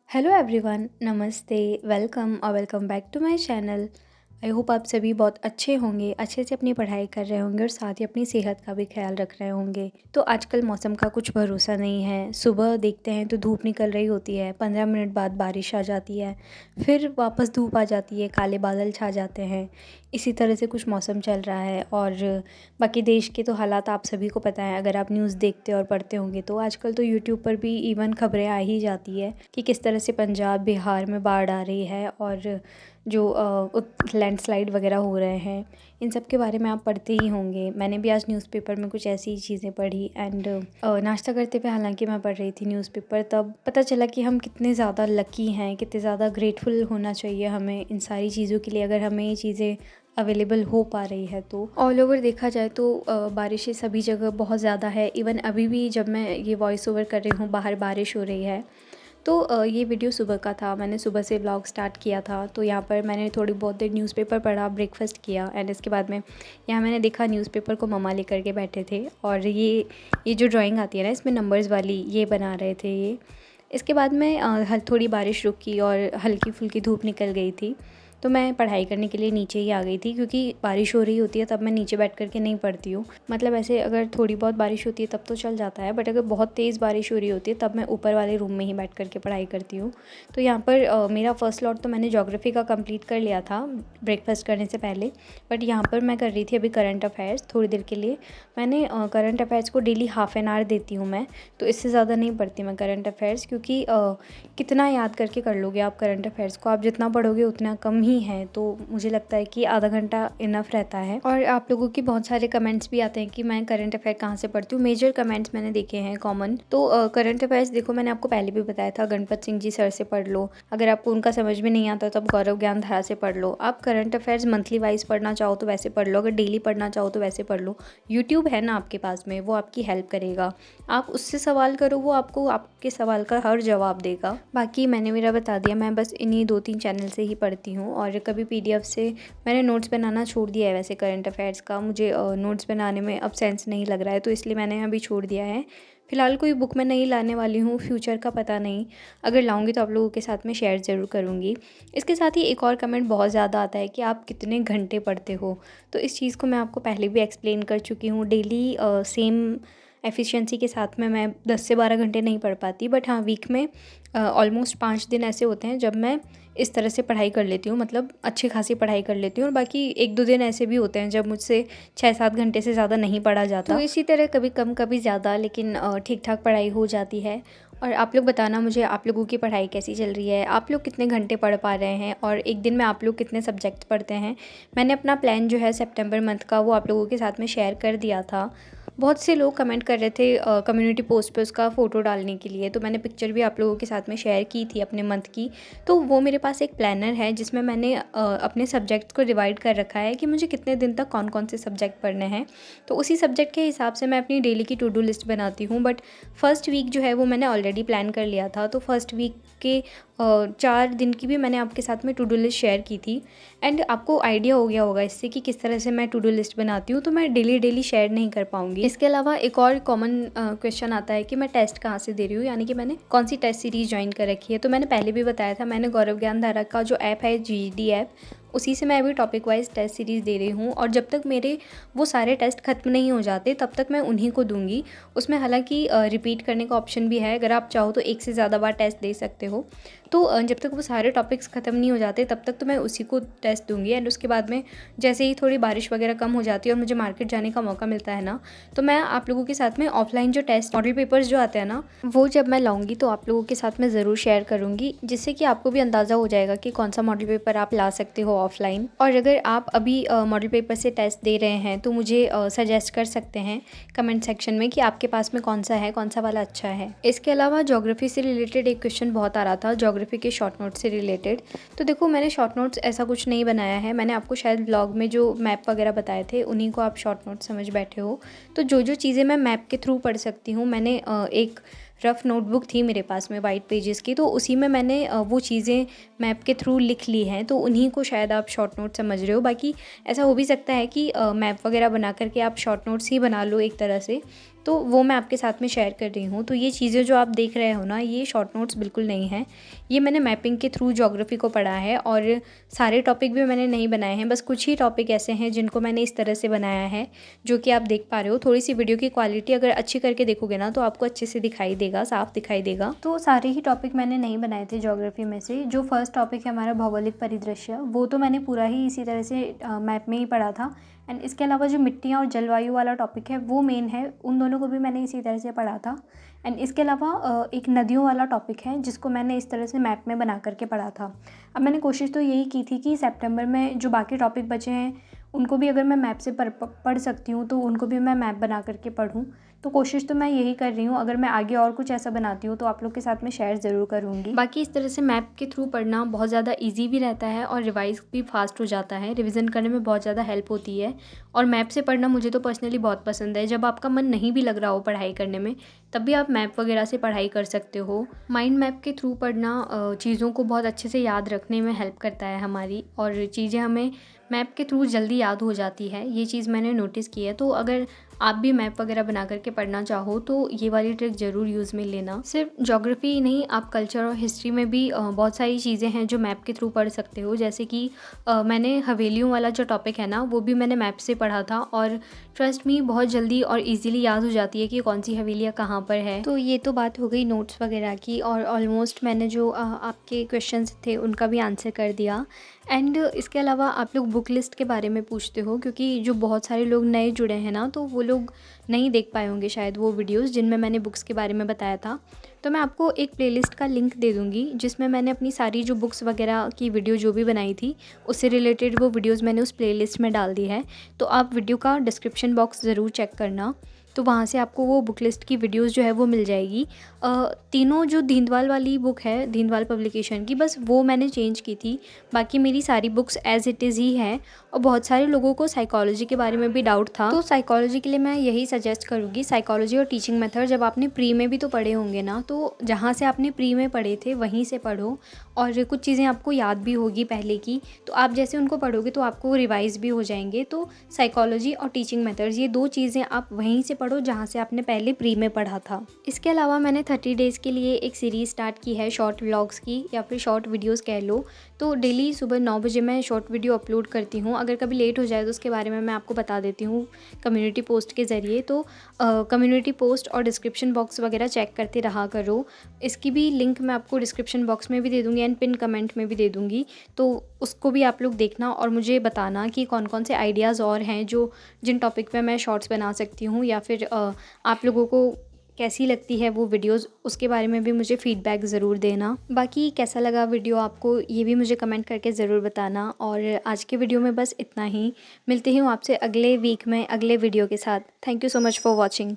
Hello everyone, नमस्ते, welcome और welcome back to my channel. I hope आप सभी बहुत अच्छे होंगे, अच्छे से अपनी पढ़ाई कर रहे होंगे और साथ ही अपनी सेहत का भी ख्याल रख रहे होंगे। तो आजकल मौसम का कुछ भरोसा नहीं है। सुबह देखते हैं तो धूप निकल रही होती है, 15 मिनट बाद बारिश आ जाती है, फिर वापस धूप आ जाती है, काले बादल छा जाते हैं। इसी तरह से कुछ मौसम चल रहा है। और बाकी देश के तो हालात आप सभी को पता है, अगर आप न्यूज़ देखते और पढ़ते होंगे तो आजकल तो यूट्यूब पर भी इवन खबरें आ ही जाती है कि किस तरह से पंजाब बिहार में बाढ़ आ रही है और जो लैंडस्लाइड वगैरह हो रहे हैं, इन सब के बारे में आप पढ़ते ही होंगे। मैंने भी आज न्यूज़पेपर में कुछ ऐसी ही चीज़ें पढ़ी एंड नाश्ता करते हुए हालांकि मैं पढ़ रही थी न्यूज़पेपर, तब पता चला कि हम कितने ज़्यादा लकी हैं, कितने ज़्यादा ग्रेटफुल होना चाहिए हमें इन सारी चीज़ों के लिए, अगर हमें ये चीज़ें अवेलेबल हो पा रही है। तो ऑल ओवर देखा जाए तो बारिशें सभी जगह बहुत ज़्यादा है। इवन अभी भी जब मैं ये वॉइस ओवर कर रही हूँ, बाहर बारिश हो रही है। तो ये वीडियो सुबह का था, मैंने सुबह से व्लॉग स्टार्ट किया था। तो यहाँ पर मैंने थोड़ी बहुत देर न्यूज़पेपर पढ़ा, ब्रेकफास्ट किया एंड इसके बाद में यहाँ मैंने देखा न्यूज़पेपर को मम्मा लेकर के बैठे थे और ये जो ड्राइंग आती है ना, इसमें नंबर्स वाली, ये बना रहे थे ये। इसके बाद में थोड़ी बारिश रुकी और हल्की फुल्की धूप निकल गई थी। तो मैं पढ़ाई करने के लिए नीचे ही आ गई थी, क्योंकि बारिश हो रही होती है तब मैं नीचे बैठ कर के नहीं पढ़ती हूँ। मतलब ऐसे अगर थोड़ी बहुत बारिश होती है तब तो चल जाता है, बट अगर बहुत तेज़ बारिश हो रही होती है तब मैं ऊपर वाले रूम में ही बैठ कर के पढ़ाई करती हूँ। तो यहाँ पर मेरा फर्स्ट लॉट तो मैंने ज्योग्राफी का कंप्लीट कर लिया था ब्रेकफास्ट करने से पहले। बट यहाँ पर मैं कर रही थी अभी करंट अफेयर्स थोड़ी देर के लिए। मैंने करंट अफेयर्स को डेली हाफ़ एन आवर देती हूँ मैं, तो इससे ज़्यादा नहीं पढ़ती मैं करंट अफेयर्स, क्योंकि कितना याद करके कर लोगे आप करंट अफेयर्स को, आप जितना पढ़ोगे उतना कम ही है। तो मुझे लगता है कि आधा घंटा इनफ रहता है। और आप लोगों की बहुत सारे कमेंट्स भी आते हैं कि मैं करंट अफेयर कहाँ से पढ़ती हूँ। मेजर कमेंट्स मैंने देखे हैं कॉमन। तो करंट अफेयर्स देखो, मैंने आपको पहले भी बताया था, गणपत सिंह जी सर से पढ़ लो। अगर आपको उनका समझ में नहीं आता तो आप गौरव ज्ञान धारा से पढ़ लो। आप करंट अफेयर्स मंथली वाइज पढ़ना चाहो तो वैसे पढ़ लो, अगर डेली पढ़ना चाहो तो वैसे पढ़ लो। यूट्यूब है ना आपके पास में, वो आपकी हेल्प करेगा। आप उससे सवाल करो, वो आपको आपके सवाल का हर जवाब देगा। बाकी मैंने मेरा बता दिया, मैं बस इन्हीं 2-3 चैनल से ही पढ़ती हूँ और कभी पीडीएफ से मैंने नोट्स बनाना छोड़ दिया है। वैसे करंट अफेयर्स का मुझे नोट्स बनाने में अब सेंस नहीं लग रहा है, तो इसलिए मैंने अभी छोड़ दिया है। फ़िलहाल कोई बुक मैं नहीं लाने वाली हूँ, फ्यूचर का पता नहीं, अगर लाऊंगी तो आप लोगों के साथ में शेयर ज़रूर करूँगी। इसके साथ ही एक और कमेंट बहुत ज़्यादा आता है कि आप कितने घंटे पढ़ते हो। तो इस चीज़ को मैं आपको पहले भी एक्सप्लेन कर चुकी हूँ। डेली सेम एफिशिएंसी के साथ में मैं 10 से 12 घंटे नहीं पढ़ पाती, बट हाँ वीक में ऑलमोस्ट 5 दिन ऐसे होते हैं जब मैं इस तरह से पढ़ाई कर लेती हूँ, मतलब अच्छी खासी पढ़ाई कर लेती हूँ। और बाकी 1-2 दिन ऐसे भी होते हैं जब मुझसे 6-7 घंटे से ज़्यादा नहीं पढ़ा जाता। तो इसी तरह कभी कम कभी ज़्यादा, लेकिन ठीक ठाक पढ़ाई हो जाती है। और आप लोग बताना मुझे, आप लोगों की पढ़ाई कैसी चल रही है, आप लोग कितने घंटे पढ़ पा रहे हैं और एक दिन में आप लोग कितने सब्जेक्ट पढ़ते हैं। मैंने अपना प्लान जो है सितंबर मंथ का, वो आप लोगों के साथ में शेयर कर दिया था। बहुत से लोग कमेंट कर रहे थे कम्युनिटी पोस्ट पे उसका फ़ोटो डालने के लिए, तो मैंने पिक्चर भी आप लोगों के साथ में शेयर की थी अपने मंथ की। तो वो मेरे पास एक प्लानर है जिसमें मैंने अपने सब्जेक्ट्स को डिवाइड कर रखा है कि मुझे कितने दिन तक कौन कौन से सब्जेक्ट पढ़ने हैं। तो उसी सब्जेक्ट के हिसाब से मैं अपनी डेली की टू डू लिस्ट बनाती हूँ। बट फर्स्ट वीक जो है वो मैंने ऑलरेडी प्लान कर लिया था, तो फर्स्ट वीक के 4 दिन की भी मैंने आपके साथ में टू डू लिस्ट शेयर की थी। एंड आपको आइडिया हो गया होगा इससे कि किस तरह से मैं टू डू लिस्ट बनाती हूँ, तो मैं डेली शेयर नहीं कर पाऊँगी। इसके अलावा एक और कॉमन क्वेश्चन आता है कि मैं टेस्ट कहाँ से दे रही हूँ, यानी कि मैंने कौन सी टेस्ट सीरीज़ ज्वाइन कर रखी है। तो मैंने पहले भी बताया था, मैंने गौरव ज्ञान धारा का जो ऐप है, जीडी ऐप, उसी से मैं अभी टॉपिक वाइज टेस्ट सीरीज़ दे रही हूँ। और जब तक मेरे वो सारे टेस्ट ख़त्म नहीं हो जाते तब तक मैं उन्हीं को दूंगी। उसमें हालांकि रिपीट करने का ऑप्शन भी है, अगर आप चाहो तो एक से ज़्यादा बार टेस्ट दे सकते हो। तो जब तक वो सारे टॉपिक्स ख़त्म नहीं हो जाते तब तक तो मैं उसी को टेस्ट दूंगी। एंड उसके बाद में जैसे ही थोड़ी बारिश वगैरह कम हो जाती है और मुझे मार्केट जाने का मौका मिलता है ना, तो मैं आप लोगों के साथ में ऑफलाइन जो टेस्ट मॉडल पेपर्स जो आते हैं ना, वो जब मैं लाऊंगी तो आप लोगों के साथ में ज़रूर शेयर करूँगी, जिससे कि आपको भी अंदाज़ा हो जाएगा कि कौन सा मॉडल पेपर आप ला सकते हो ऑफलाइन। और अगर आप अभी मॉडल पेपर से टेस्ट दे रहे हैं तो मुझे सजेस्ट कर सकते हैं कमेंट सेक्शन में कि आपके पास में कौन सा है, कौन सा वाला अच्छा है। इसके अलावा ज्योग्राफी से रिलेटेड एक क्वेश्चन बहुत आ रहा था, ज्योग्राफी के शॉर्ट नोट से रिलेटेड। तो देखो, मैंने शॉर्ट नोट्स ऐसा कुछ नहीं बनाया है, मैंने आपको शायद ब्लॉग में जो मैप वगैरह बताए थे उन्हीं को आप शॉर्ट नोट समझ बैठे हो। तो जो चीज़ें मैं मैप के थ्रू पढ़ सकती हूँ, मैंने एक रफ़ नोटबुक थी मेरे पास में वाइट पेजेस की, तो उसी में मैंने वो चीज़ें मैप के थ्रू लिख ली हैं, तो उन्हीं को शायद आप शॉर्ट नोट समझ रहे हो। बाकी ऐसा हो भी सकता है कि मैप वगैरह बना करके आप शॉर्ट नोट्स ही बना लो एक तरह से। तो वो मैं आपके साथ में शेयर कर रही हूँ। तो ये चीज़ें जो आप देख रहे हो ना, ये शॉर्ट नोट्स बिल्कुल नहीं हैं। ये मैंने मैपिंग के थ्रू ज्योग्राफी को पढ़ा है और सारे टॉपिक भी मैंने नहीं बनाए हैं, बस कुछ ही टॉपिक ऐसे हैं जिनको मैंने इस तरह से बनाया है, जो कि आप देख पा रहे हो। थोड़ी सी वीडियो की क्वालिटी अगर अच्छी करके देखोगे ना तो आपको अच्छे से दिखाई देगा, साफ दिखाई देगा। तो सारे ही टॉपिक मैंने नहीं बनाए थे ज्योग्राफी में से। जो फर्स्ट टॉपिक है हमारा भौगोलिक परिदृश्य, वो तो मैंने पूरा ही इसी तरह से मैप में ही पढ़ा था। एंड इसके अलावा जो मिट्टियाँ और जलवायु वाला टॉपिक है वो मेन है, उन दोनों को भी मैंने इसी तरह से पढ़ा था। एंड इसके अलावा एक नदियों वाला टॉपिक है जिसको मैंने इस तरह से मैप में बना करके पढ़ा था। अब मैंने कोशिश तो यही की थी कि सितंबर में जो बाकी टॉपिक बचे हैं उनको भी अगर मैं मैप से पढ़ सकती हूँ तो उनको भी मैं मैप बना करके पढूँ। तो कोशिश तो मैं यही कर रही हूँ। अगर मैं आगे और कुछ ऐसा बनाती हूँ तो आप लोग के साथ में शेयर ज़रूर करूँगी। बाकी इस तरह से मैप के थ्रू पढ़ना बहुत ज़्यादा ईजी भी रहता है और रिवाइज़ भी फास्ट हो जाता है, रिविज़न करने में बहुत ज़्यादा हेल्प होती है। और मैप से पढ़ना मुझे तो पर्सनली बहुत पसंद है। जब आपका मन नहीं भी लग रहा हो पढ़ाई करने में, तब भी आप मैप वगैरह से पढ़ाई कर सकते हो। माइंड मैप के थ्रू पढ़ना चीज़ों को बहुत अच्छे से याद रखने में हेल्प करता है हमारी, और चीज़ें हमें मैप के थ्रू जल्दी याद हो जाती है। ये चीज़ मैंने नोटिस की है। तो अगर आप भी मैप वगैरह बना करके पढ़ना चाहो तो ये वाली ट्रिक ज़रूर यूज़ में लेना। सिर्फ ज्योग्राफी ही नहीं, आप कल्चर और हिस्ट्री में भी बहुत सारी चीज़ें हैं जो मैप के थ्रू पढ़ सकते हो। जैसे कि मैंने हवेलियों वाला जो टॉपिक है ना, वो भी मैंने मैप से पढ़ा था और ट्रस्ट मी बहुत जल्दी और इजीली याद हो जाती है कि कौन सी हवेलियाँ कहाँ पर है। तो ये तो बात हो गई नोट्स वगैरह की, और ऑलमोस्ट मैंने जो आपके क्वेश्चंस थे उनका भी आंसर कर दिया। एंड इसके अलावा आप लोग बुक लिस्ट के बारे में पूछते हो, क्योंकि जो बहुत सारे लोग नए जुड़े हैं ना, तो वो लोग नहीं देख पाए होंगे शायद वो वीडियोस जिनमें मैंने बुक्स के बारे में बताया था। तो मैं आपको एक प्लेलिस्ट का लिंक दे दूँगी जिसमें मैंने अपनी सारी जो बुक्स वगैरह की वीडियो जो भी बनाई थी, उससे रिलेटेड वो वीडियोस मैंने उस प्लेलिस्ट में डाल दी है। तो आप वीडियो का डिस्क्रिप्शन बॉक्स ज़रूर चेक करना, तो वहाँ से आपको वो बुक लिस्ट की वीडियोस जो है वो मिल जाएगी। तीनों जो दीनदयाल वाली बुक है, दीनदयाल पब्लिकेशन की, बस वो मैंने चेंज की थी। बाकी मेरी सारी बुक्स एज़ इट इज़ ही है। और बहुत सारे लोगों को साइकोलॉजी के बारे में भी डाउट था, तो साइकोलॉजी के लिए मैं यही सजेस्ट करूँगी, साइकोलॉजी और टीचिंग मेथड जब आपने प्री में भी तो पढ़े होंगे ना, तो जहाँ से आपने प्री में पढ़े थे वहीं से पढ़ो, और कुछ चीज़ें आपको याद भी होगी पहले की, तो आप जैसे उनको पढ़ोगे तो आपको रिवाइज़ भी हो जाएंगे। तो साइकोलॉजी और टीचिंग मेथड्स, ये दो चीज़ें आप वहीं से पढ़ो जहाँ से आपने पहले प्री में पढ़ा था। इसके अलावा मैंने 30 डेज़ के लिए एक सीरीज़ स्टार्ट की है शॉर्ट व्लॉग्स की, या फिर शॉर्ट वीडियोज़ कह लो। तो डेली सुबह 9 बजे मैं शॉर्ट वीडियो अपलोड करती हूँ। अगर कभी लेट हो जाए तो उसके बारे में मैं आपको बता देती हूँ कम्युनिटी पोस्ट के ज़रिए। तो कम्युनिटी पोस्ट और डिस्क्रिप्शन बॉक्स वगैरह चेक करते रहा करो। इसकी भी लिंक मैं आपको डिस्क्रिप्शन बॉक्स में भी दे दूँगी एंड पिन कमेंट में भी दे दूँगी, तो उसको भी आप लोग देखना और मुझे बताना कि कौन कौन से आइडियाज़ और हैं जो जिन टॉपिक पे मैं शॉर्ट्स बना सकती हूँ, या फिर आप लोगों को कैसी लगती है वो वीडियोज़, उसके बारे में भी मुझे फ़ीडबैक ज़रूर देना। बाकी कैसा लगा वीडियो आपको, ये भी मुझे कमेंट करके ज़रूर बताना। और आज के वीडियो में बस इतना ही। मिलती हूँ आपसे अगले वीक में अगले वीडियो के साथ। Thank you so much for watching.